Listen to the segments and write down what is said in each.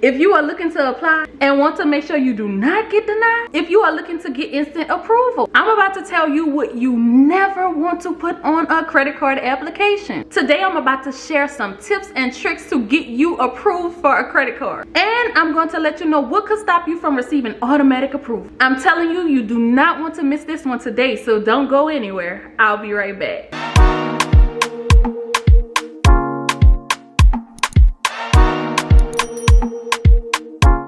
If you are looking to apply and want to make sure you do not get denied, if you are looking to get instant approval, I'm about to tell you what you never want to put on a credit card application. Today, I'm about to share some tips and tricks to get you approved for a credit card. And I'm going to let you know what could stop you from receiving automatic approval. I'm telling you, you do not want to miss this one today, so don't go anywhere. I'll be right back.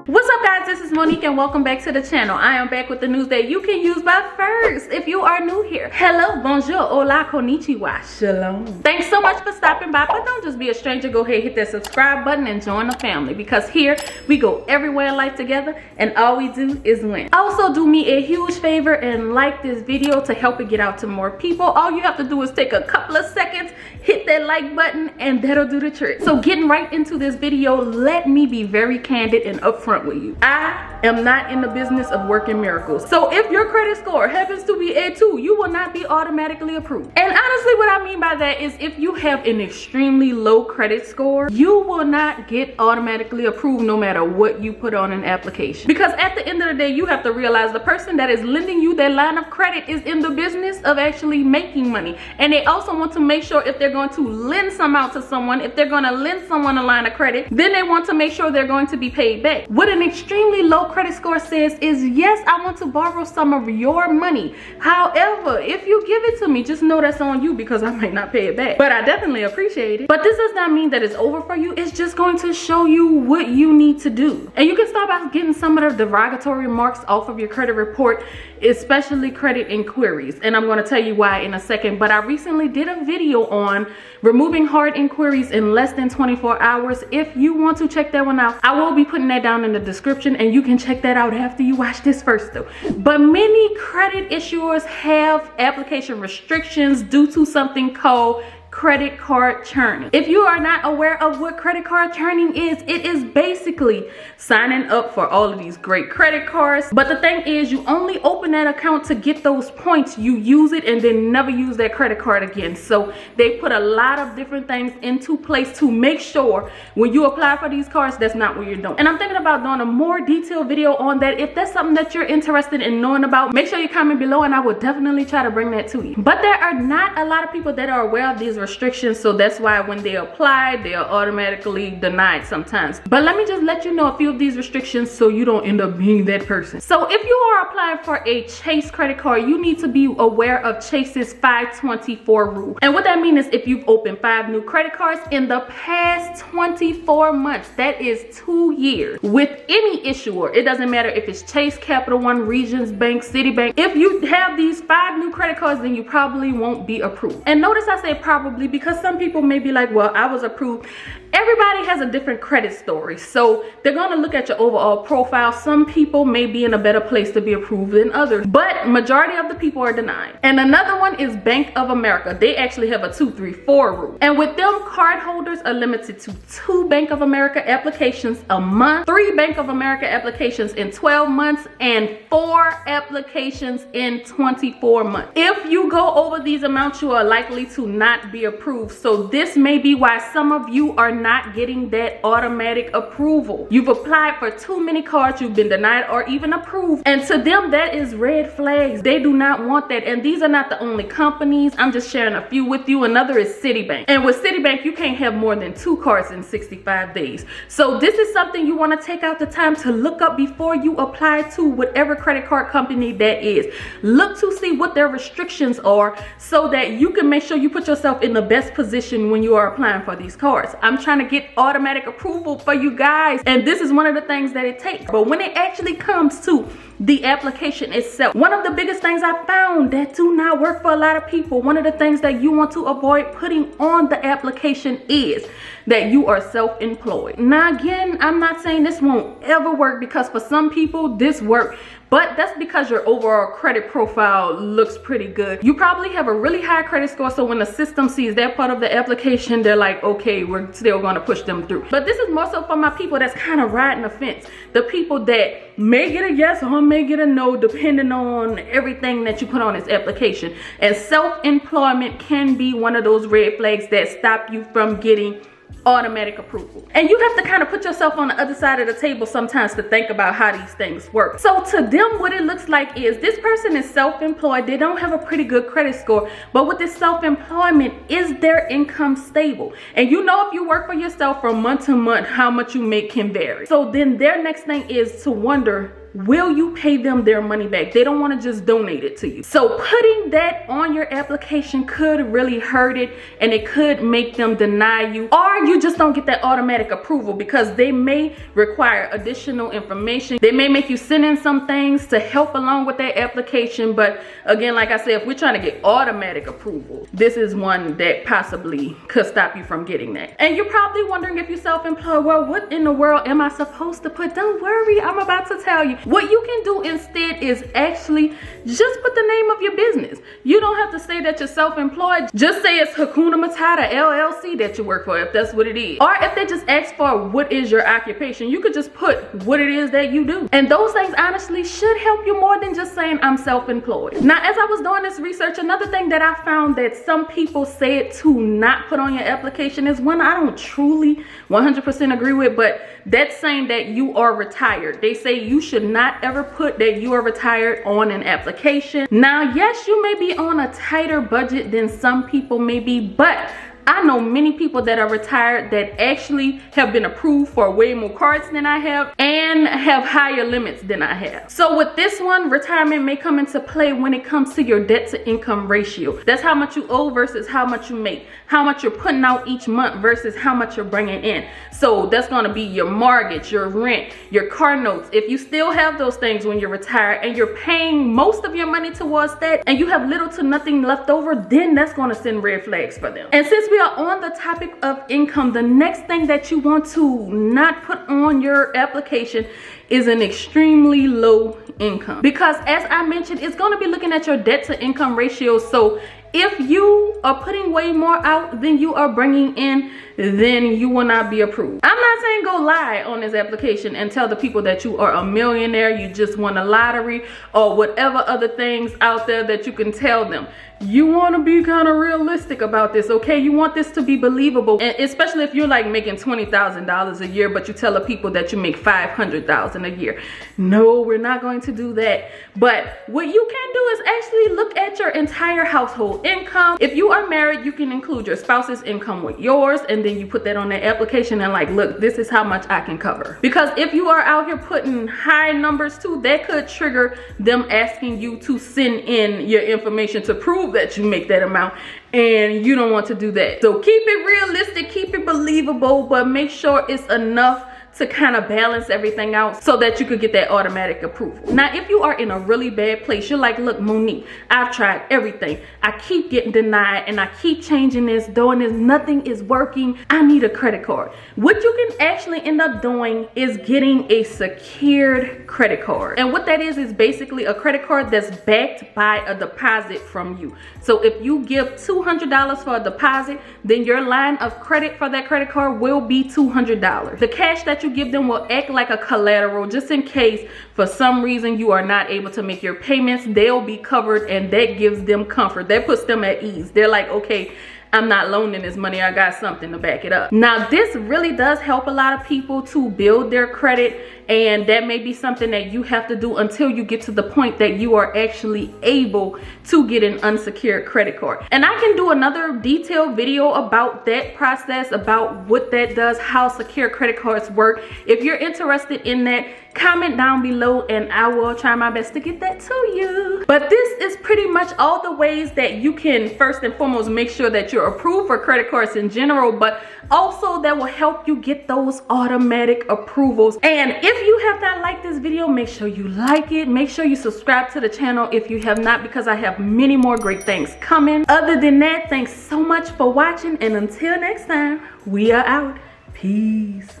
What's up, guys? This is Monique and welcome back to the channel. I am back with the news that you can use by first if you are new here. Hello, bonjour, hola, konnichiwa, shalom. Thanks so much for stopping by, but don't just be a stranger. Go ahead, hit that subscribe button and join the family, because here we go everywhere in life together and all we do is win. Also, do me a huge favor and like this video to help it get out to more people. All you have to do is take a couple of seconds, hit that like button, and that'll do the trick. So getting right into this video, let me be very candid and upfront with you. I am not in the business of working miracles. So if your credit score happens to be a 2, you will not be automatically approved. And honestly, what I mean by that is if you have an extremely low credit score, you will not get automatically approved no matter what you put on an application. Because at the end of the day, you have to realize the person that is lending you their line of credit is in the business of actually making money. And they also want to make sure if they're going to lend some out to someone, if they're going to lend someone a line of credit, then they want to make sure they're going to be paid back. What an extremely low credit score says is, yes, I want to borrow some of your money. However, if you give it to me, just know that's on you because I might not pay it back. But I definitely appreciate it. But this does not mean that it's over for you. It's just going to show you what you need to do. And you can start by getting some of the derogatory marks off of your credit report, especially credit inquiries. And I'm going to tell you why in a second. But I recently did a video on removing hard inquiries in less than 24 hours. If you want to check that one out, I will be putting that down in the description and you can check that out after you watch this first though. But many credit issuers have application restrictions due to something called credit card churning. If you are not aware of what credit card churning is, it is basically signing up for all of these great credit cards. But the thing is, you only open that account to get those points. You use it and then never use that credit card again. So they put a lot of different things into place to make sure when you apply for these cards, that's not what you're doing. And I'm thinking about doing a more detailed video on that. If that's something that you're interested in knowing about, make sure you comment below and I will definitely try to bring that to you. But there are not a lot of people that are aware of these restrictions, so that's why when they apply, they are automatically denied sometimes. But let me just let you know a few of these restrictions so you don't end up being that person. So if you are applying for a Chase credit card, you need to be aware of Chase's 524 rule. And what that means is if you've opened 5 new credit cards in the past 24 months, that is 2 years, with any issuer, it doesn't matter if it's Chase, Capital One, Regions Bank, Citibank, if you have these 5 new credit cards, then you probably won't be approved. And notice I say probably because some people may be like, well, I was approved. Everybody has a different credit story, so they're going to look at your overall profile. Some people may be in a better place to be approved than others, but majority of the people are denied. And another one is Bank of America. They actually have a 2-3-4 rule, and with them, card holders are limited to 2 Bank of America applications a month, 3 Bank of America applications in 12 months, and 4 applications in 24 months. If you go over these amounts, you are likely to not be approved. So this may be why some of you are not getting that automatic approval. You've applied for too many cards, you've been denied or even approved, and to them that is red flags. They do not want that. And these are not the only companies. I'm just sharing a few with you. Another is Citibank, and with Citibank you can't have more than 2 cards in 65 days. So this is something you want to take out the time to look up before you apply to whatever credit card company that is. Look to see what their restrictions are so that you can make sure you put yourself in the best position when you are applying for these cards. I'm trying to get automatic approval for you guys, and this is one of the things that it takes. But when it actually comes to the application itself, one of the biggest things I found that do not work for a lot of people, one of the things that you want to avoid putting on the application is that you are self-employed. Now again, I'm not saying this won't ever work, because for some people this works, but that's because your overall credit profile looks pretty good. You probably have a really high credit score, so when the system sees that part of the application, they're like, okay, we're still going to push them through. But this is more so for my people that's kind of riding the fence, the people that may get a yes or may get a no depending on everything that you put on this application. And self-employment can be one of those red flags that stop you from getting automatic approval. And you have to kind of put yourself on the other side of the table sometimes to think about how these things work. So to them, what it looks like is this person is self-employed. They don't have a pretty good credit score, but with this self-employment, is their income stable? And you know, if you work for yourself from month to month, how much you make can vary. So then their next thing is to wonder, will you pay them their money back? They don't want to just donate it to you. So putting that on your application could really hurt it, and it could make them deny you, or you just don't get that automatic approval because they may require additional information. They may make you send in some things to help along with that application. But again, like I said, if we're trying to get automatic approval, this is one that possibly could stop you from getting that. And you're probably wondering, if you're self-employed, well, what in the world am I supposed to put? Don't worry, I'm about to tell you. What you can do instead is actually just put the name of your business. You don't have to say that you're self-employed. Just say it's Hakuna Matata LLC that you work for, if that's what it is. Or if they just ask for what is your occupation, you could just put what it is that you do. And those things honestly should help you more than just saying I'm self-employed. Now, as I was doing this research, another thing that I found that some people said to not put on your application is one I don't truly 100% agree with, but that's saying that you are retired. They say you should not ever put that you are retired on an application. Now, yes, you may be on a tighter budget than some people may be, but I know many people that are retired that actually have been approved for way more cards than I have and have higher limits than I have. So with this one, retirement may come into play when it comes to your debt to income ratio. That's how much you owe versus how much you make, how much you're putting out each month versus how much you're bringing in. So that's going to be your mortgage, your rent, your car notes. If you still have those things when you're retired and you're paying most of your money towards that and you have little to nothing left over, then that's going to send red flags for them. And since we are on the topic of income, the next thing that you want to not put on your application is an extremely low income, because as I mentioned, it's going to be looking at your debt to income ratio. So if you are putting way more out than you are bringing in, then you will not be approved. I'm not saying go lie on this application and tell the people that you are a millionaire, you just won a lottery, or whatever other things out there that you can tell them. You want to be kind of realistic about this, okay? You want this to be believable, and especially if you're like making $20,000 a year, but you tell the people that you make $500,000 a year. No, we're not going to do that. But what you can do is actually look at your entire household income. If you are married, you can include your spouse's income with yours, and then you put that on the application and like, look, this is how much I can cover. Because if you are out here putting high numbers too, that could trigger them asking you to send in your information to prove that you make that amount, and you don't want to do that. So keep it realistic, keep it believable, but make sure it's enough to kind of balance everything out so that you could get that automatic approval. Now, if you are in a really bad place, you're like, look, Monique, I've tried everything. I keep getting denied and I keep changing this, doing this, nothing is working. I need a credit card. What you can actually end up doing is getting a secured credit card. And what that is basically a credit card that's backed by a deposit from you. So if you give $200 for a deposit, then your line of credit for that credit card will be $200. The cash that you give them will act like a collateral just in case for some reason you are not able to make your payments. They'll be covered, and that gives them comfort. That puts them at ease. They're like, okay, I'm not loaning this money, I got something to back it up. Now, this really does help a lot of people to build their credit, and that may be something that you have to do until you get to the point that you are actually able to get an unsecured credit card. And I can do another detailed video about that process, about what that does, how secure credit cards work. If you're interested in that, comment down below and I will try my best to get that to you. But this is pretty much all the ways that you can first and foremost make sure that you're approved for credit cards in general, but also that will help you get those automatic approvals. And if you have not liked this video, make sure you like it. Make sure you subscribe to the channel if you have not, because I have many more great things coming. Other than that, thanks so much for watching, and until next time, we are out. Peace.